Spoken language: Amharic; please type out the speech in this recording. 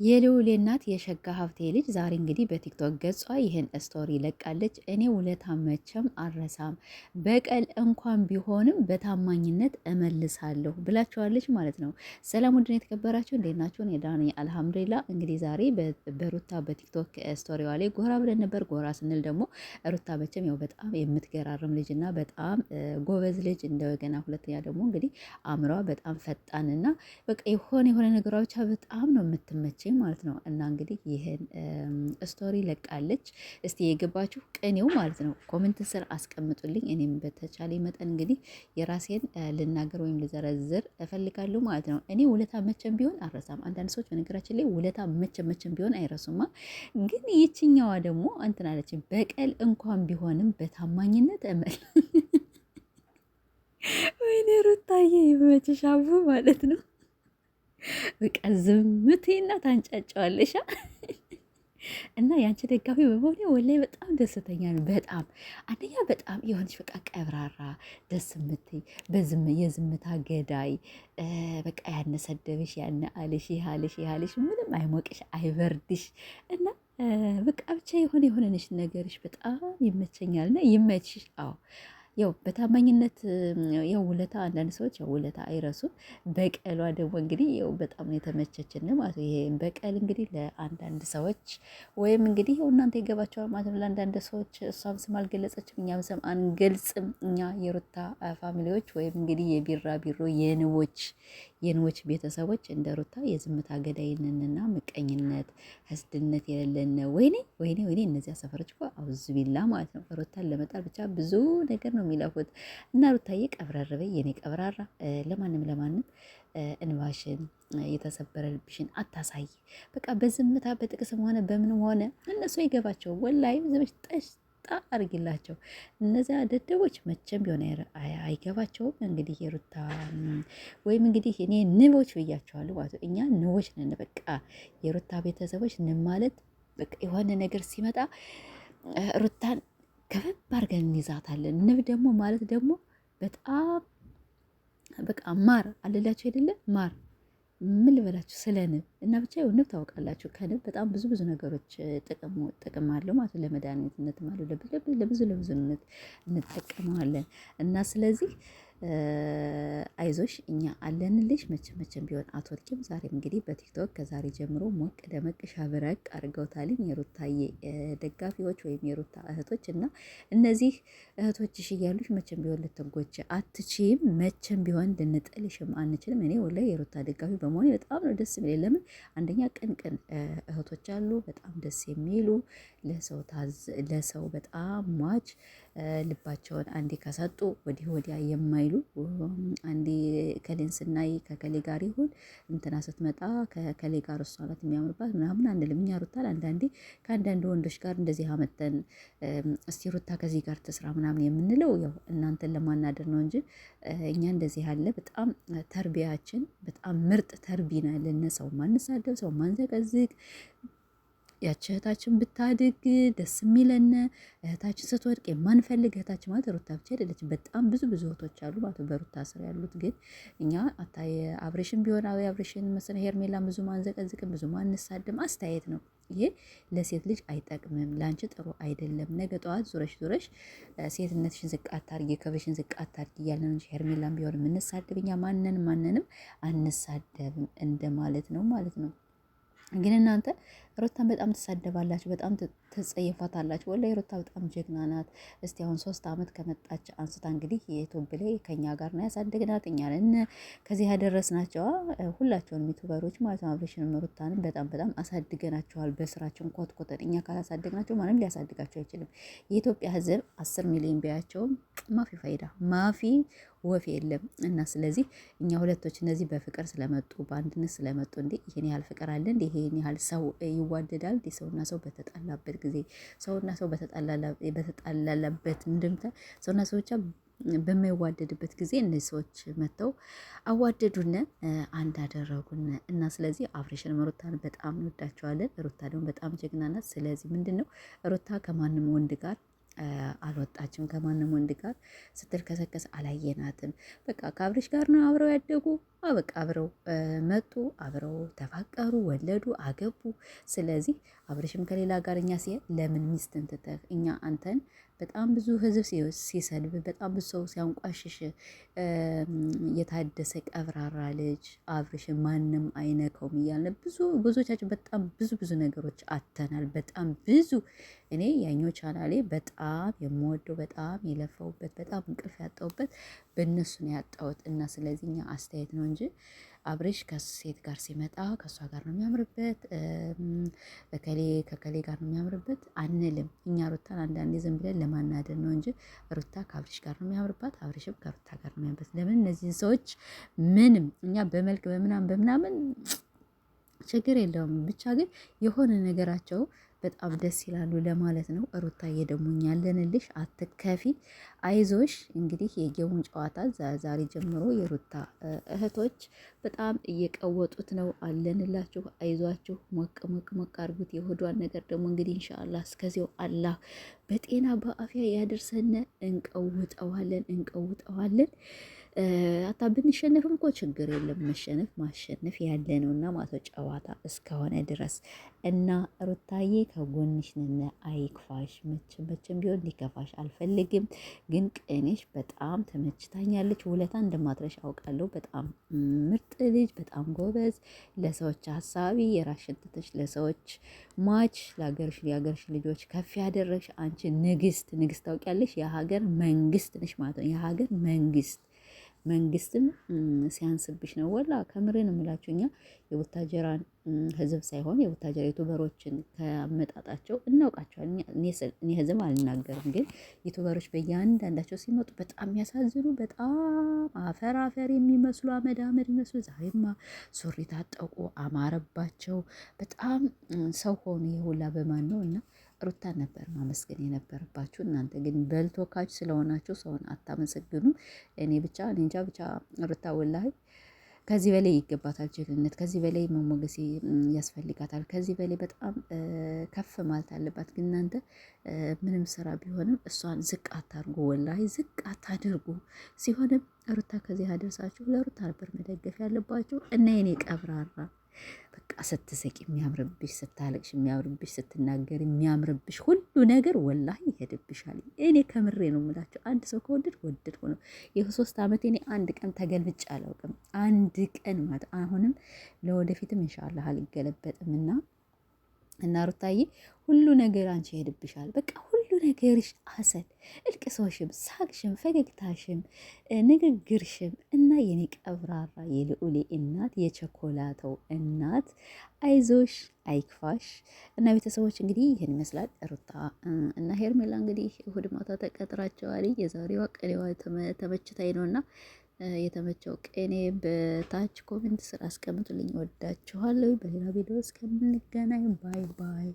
የልዑሌ እናት የሸጋ ሀብቴ ልጅ ዛሬ እንግዲህ በቲክቶክ ገጿ ይህን ስቶሪ ለቃለች። እኔ ውለታ መቼም አልረሳም፣ በቀል እንኳን ቢሆንም በታማኝነት እመልሳለሁ ብላችኋለች ማለት ነው። ሰላም ውድን የተከበራችሁ እንዴት ናችሁ? እኔ ዳኒ አልሐምዱሊላ። እንግዲህ ዛሬ በሩታ በቲክቶክ ስቶሪዋ ላይ ጎራ ብለን ነበር። ጎራ ስንል ደግሞ ሩታ መቼም ያው በጣም የምትገራርም ልጅ እና በጣም ጎበዝ ልጅ እንደገና ሁለተኛ ደግሞ እንግዲህ አእምሯ በጣም ፈጣንና በቃ የሆነ ነገሮቿ በጣም ነው የምትመቸኝ ማለት ነው። እና እንግዲህ ይህን ስቶሪ ለቃለች። እስቲ የገባችሁ ቅኔው ማለት ነው ኮሜንት ስር አስቀምጡልኝ። እኔም በተቻለ መጠን እንግዲህ የራሴን ልናገር ወይም ልዘረዝር እፈልጋለሁ ማለት ነው። እኔ ውለታ መቼም ቢሆን አልረሳም። አንዳንድ ሰዎች በነገራችን ላይ ውለታ መቼም ቢሆን አይረሱማ። ግን ይችኛዋ ደግሞ እንትን አለች፣ በቀል እንኳን ቢሆንም በታማኝነት እመል ወይኔ ሩታዬ ይመችሻቡ ማለት ነው። በቃ ዝምቴና ታንጫጫዋለሻ እና ያንቺ ደጋፊ በመሆኔ ወላሂ በጣም ደስተኛ ነው። በጣም አንደኛ በጣም የሆነች በቃ ቀብራራ ደስ የምትይ የዝምታ ገዳይ በቃ ያነሰደብሽ ያነ አልሽ ይህ አልሽ ምንም አይሞቅሽ አይበርድሽ እና በቃ ብቻ የሆነሽ ነገርሽ በጣም ይመቸኛል እና ይመችሽ። አዎ ያው በታማኝነት ያው ውለታ አንዳንድ ሰዎች ያው ውለታ አይረሱም። በቀሏ ደግሞ እንግዲህ ያው በጣም ነው የተመቸችን ማለት ነው። ይሄ በቀል እንግዲህ ለአንዳንድ ሰዎች ወይም እንግዲህ ያው እናንተ ይገባቸዋል ማለት ነው። ለአንዳንድ ሰዎች እሷም ስም አልገለጸችም፣ እኛም ስም አንገልጽም። እኛ የሩታ ፋሚሊዎች ወይም እንግዲህ የቢራቢሮ የንቦች ቤተሰቦች እንደ ሩታ የዝምታ ገዳይነንና ምቀኝነት ህስድነት የሌለን ወይኔ እነዚያ ሰፈሮች እኮ አውዝ ቢላ ማለት ነው። ሩታን ለመጣል ብቻ ብዙ ነገር ነው የሚለፉት። እና ሩታዬ ቀብረር በይ የኔ ቀብራራ። ለማንም እንባሽን የተሰበረ ልብሽን አታሳይ። በቃ በዝምታ በጥቅስም ሆነ በምንም ሆነ እነሱ አይገባቸው። ወላሂ ዝምሽ ጠሽጣ አርጊላቸው። እነዚያ ደደቦች መቼም ቢሆን አይገባቸውም። እንግዲህ የሩታ ወይም እንግዲህ እኔ ንቦች ብያቸዋለሁ ማለት እኛ ንቦች ነን። በቃ የሩታ ቤተሰቦች ን ማለት በቃ የሆነ ነገር ሲመጣ ሩታን ከበብ አድርገን እንይዛታለን። ንብ ደግሞ ማለት ደግሞ በጣም በቃ ማር አለላችሁ አይደለ? ማር ምን ልበላችሁ ስለ ንብ እና ብቻ ንብ ታውቃላችሁ። ከንብ በጣም ብዙ ነገሮች ጥቅም አለው ማለት ለመድኃኒትነት ማለት ለብዙነት እንጠቀመዋለን እና ስለዚህ አይዞሽ እኛ አለንልሽ መቼም ቢሆን አትወድቂም። ዛሬም እንግዲህ በቲክቶክ ከዛሬ ጀምሮ ሞቅ ደመቅ ሻብረቅ አድርገውታልኝ የሩታዬ ደጋፊዎች ወይም የሩታ እህቶች እና እነዚህ እህቶችሽ እያሉሽ መቼም ቢሆን ልትጎጂ አትችይም። መቼም ቢሆን ልንጥልሽም አንችልም። እኔ ወላሂ የሩታ ደጋፊ በመሆኔ በጣም ነው ደስ የሚለኝ። ለምን አንደኛ ቅን እህቶች አሉ በጣም ደስ የሚሉ ለሰው በጣም ሟች ልባቸውን አንዴ ከሰጡ ወዲያ የማይሉ አንዴ ከሌን ስናይ ከከሌ ጋር ይሁን እንትና ስትመጣ ከከሌ ጋር እሷ ናት የሚያምርባት ምናምን አንልም። እኛ ሩታን አንዳንዴ ከአንዳንድ ወንዶች ጋር እንደዚህ አመተን እስቲ ሩታ ከዚህ ጋር ትስራ ምናምን የምንለው ያው እናንተን ለማናደር ነው እንጂ እኛ እንደዚህ ያለ በጣም ተርቢያችን በጣም ምርጥ ተርቢና ያለን ሰው ማንሳደብ ሰው ማንዘቀዝቅ ያቺ እህታችን ብታድግ ደስ የሚለን እህታችን ስትወድቅ የማንፈልግ እህታችን ማለት ሩታ ብቻ አይደለችም። በጣም ብዙ እህቶች አሉ ማለት በሩታ ስር ያሉት። ግን እኛ አብሬሽን ቢሆን አብሬሽን መሰለ ሄርሜላን ብዙ ማንዘቀዝቅም ብዙ ማንሳድም አስተያየት ነው። ይሄ ለሴት ልጅ አይጠቅምም፣ ለአንቺ ጥሩ አይደለም። ነገ ጠዋት ዙረሽ ሴትነትሽን ዝቅ አታርጊ፣ ክብርሽን ዝቅ አታርጊ እያልን እንጂ ሄርሜላን ቢሆን የምንሳደብ እኛ ማንንም አንሳደብም እንደማለት ነው ማለት ነው። ግን እናንተ ሩታን በጣም ትሳደባላችሁ፣ በጣም ትጸየፋታላችሁ። ወላሂ ሩታ በጣም ጀግና ናት። እስቲ አሁን 3 ዓመት ከመጣች አንስታ እንግዲህ የኢትዮብ ላይ ከኛ ጋር ነው ያሳደግናት። እኛ ነን ከዚህ ያደረስናቸው ሁላቸውንም ዩቱበሮች ማለት ነው። አብሬሽንም ሩታንም በጣም አሳድገናቸዋል በስራችን ኮትኮተን። እኛ ካላሳደግናቸው ማንም ሊያሳድጋቸው አይችልም። የኢትዮጵያ ሕዝብ 10 ሚሊዮን ቢያቸውም ማፊ ፋይዳ ማፊ ወፍ የለም። እና ስለዚህ እኛ ሁለቶች እነዚህ በፍቅር ስለመጡ በአንድነት ስለመጡ እንዴ ይሄን ያህል ፍቅር አለ እንዴ? ይሄን ያህል ሰው ይዋደዳል እንዴ? ሰውና ሰው በተጣላበት ጊዜ ሰውና ሰው በተጣላበት እንድምታ ሰውና ሰው ብቻ በማይዋደድበት ጊዜ እነዚህ ሰዎች መጥተው አዋደዱን፣ አንድ አደረጉን። እና ስለዚህ አብሬሽን ሩታን በጣም እንወዳቸዋለን። ሩታ ደግሞ በጣም ጀግና ናት። ስለዚህ ምንድን ነው ሩታ ከማንም ወንድ ጋር አልወጣችም ከማንም ወንድ ጋር ስትልከሰከስ አላየናትም። በቃ ከአብርሽ ጋር ነው አብረው ያደጉ። በቃ አብረው መጡ፣ አብረው ተፋቀሩ፣ ወለዱ፣ አገቡ። ስለዚህ አብርሽም ከሌላ ጋር እኛ ሲሄድ ለምን ሚስትን ትተህ እኛ አንተን በጣም ብዙ ህዝብ ሲሰድብ በጣም ብዙ ሰው ሲያንቋሽሽ የታደሰ ቀብራራ ልጅ አብርሽን ማንም አይነካውም እያልን ብዙዎቻችን በጣም ብዙ ነገሮች አተናል። በጣም ብዙ እኔ ያኛው ቻናሌ በጣም የምወደው በጣም የለፈውበት በጣም እንቅልፍ ያጣውበት በእነሱ ነው ያጣሁት። እና ስለዚህ እኛ አስተያየት ነው እንጂ አብርሽ ከሴት ጋር ሲመጣ ከእሷ ጋር ነው የሚያምርበት፣ ከከሌ ጋር ነው የሚያምርበት አንልም። እኛ ሩታን አንዳንዴ ዝም ብለን ለማናደድ ነው እንጂ ሩታ ከአብርሽ ጋር ነው የሚያምርባት፣ አብርሽም ከሩታ ጋር ነው የሚያምርበት። ለምን እነዚህን ሰዎች ምንም እኛ በመልክ በምናምን ችግር የለውም። ብቻ ግን የሆነ ነገራቸው በጣም ደስ ይላሉ ለማለት ነው። ሩታዬ ደግሞ እኛ አለንልሽ፣ አትከፊ፣ አይዞሽ። እንግዲህ የጌሙን ጨዋታ ዛሬ ጀምሮ የሩታ እህቶች በጣም እየቀወጡት ነው። አለንላችሁ፣ አይዟችሁ፣ ሞቅ ሞቅ ሞቅ አርጉት። የሆዷን ነገር ደግሞ እንግዲህ ኢንሻአላህ እስከዚያው አላህ በጤና በአፍያ ያደርሰን። እንቀውጠዋለን። አታ ብንሸነፍም እኮ ችግር የለም። መሸነፍ ማሸነፍ ያለ ነው እና ማቶ ጨዋታ እስከሆነ ድረስ እና ሩታዬ ከጎንሽ ነን። አይክፋሽ፣ መቼም ቢሆን ሊከፋሽ አልፈልግም። ግን ቅኔሽ በጣም ተመችታኛለች። ውለታ እንደማትረሽ አውቃለሁ። በጣም ምርጥ ልጅ፣ በጣም ጎበዝ፣ ለሰዎች ሀሳቢ፣ የራስሽን ትተሽ ለሰዎች ሟች፣ የሀገርሽ ልጆች ከፍ ያደረግሽ አንቺ ንግስት ታውቂያለሽ። የሀገር መንግስት ነሽ ማለት ነው። የሀገር መንግስትም ሲያንስብሽ ነው። ወላ ከምሬ ነው የምላችሁ። እኛ የቡታጀራን ህዝብ ሳይሆን የቡታጀራ ዩቱበሮችን ከአመጣጣቸው እናውቃቸዋለን። እኔ ህዝብ አልናገርም፣ ግን ዩቱበሮች በእያንዳንዳቸው ሲመጡ በጣም የሚያሳዝኑ፣ በጣም አፈር የሚመስሉ አመድ የሚመስሉ ዛሬማ ሱሪ ታጠቁ፣ አማረባቸው፣ በጣም ሰው ሆኑ። የሁላ በማን ነው? እና ሩታን ነበር ማመስገን የነበረባችሁ። እናንተ ግን በልቶካችሁ ስለሆናችሁ ሰውን አታመሰግኑም። እኔ እንጃ ብቻ ሩታ ወላሂ ከዚህ በላይ ይገባታል ጀግንነት፣ ከዚህ በላይ መሞገስ ያስፈልጋታል። ከዚህ በላይ በጣም ከፍ ማለት አለባት። ግን እናንተ ምንም ስራ ቢሆንም እሷን ዝቅ አታርጉ፣ ወላሂ ዝቅ አታድርጉ። ሲሆንም ሩታ ከዚህ አደርሳችሁ ለሩታ ነበር መደገፍ ያለባችሁ እና የኔ ቀብራራ በቃ ስትስቂ የሚያምርብሽ፣ ስታለቅሽ የሚያምርብሽ፣ ስትናገር የሚያምርብሽ ሁሉ ነገር ወላሂ ይሄድብሻል። እኔ ከምሬ ነው የምላቸው። አንድ ሰው ወደድ ሆኖ የ3 ዓመት እኔ አንድ ቀን ተገልብጬ አላውቅም። አንድ ቀን ማለት አሁንም ለወደፊትም ኢንሻአላህ አልገለበጥም እና ሩታዬ ሁሉ ነገር አንቺ ይሄድብሻል። በቃ ሁሉ ነገርሽ አሰል እልቅሶሽም፣ ሳቅሽም፣ ፈገግታሽም፣ ንግግርሽም እና የኔ ቀብራራ የልዑሌ እናት የቸኮላተው እናት አይዞሽ፣ አይክፋሽ። እና ቤተሰቦች እንግዲህ ይህን ይመስላል። ሩታ እና ሄርሜላ እንግዲህ እሁድ ማታ ተቀጥራቸዋል። የዛሬዋ ቀኔዋ ተመችታኝ ነው እና የተመቸው ቅኔ በታች ኮሜንት ስር አስቀምጡልኝ። ወዳችኋለሁ። በሌላ ቪዲዮ እስከምንገናኝ ባይ ባይ።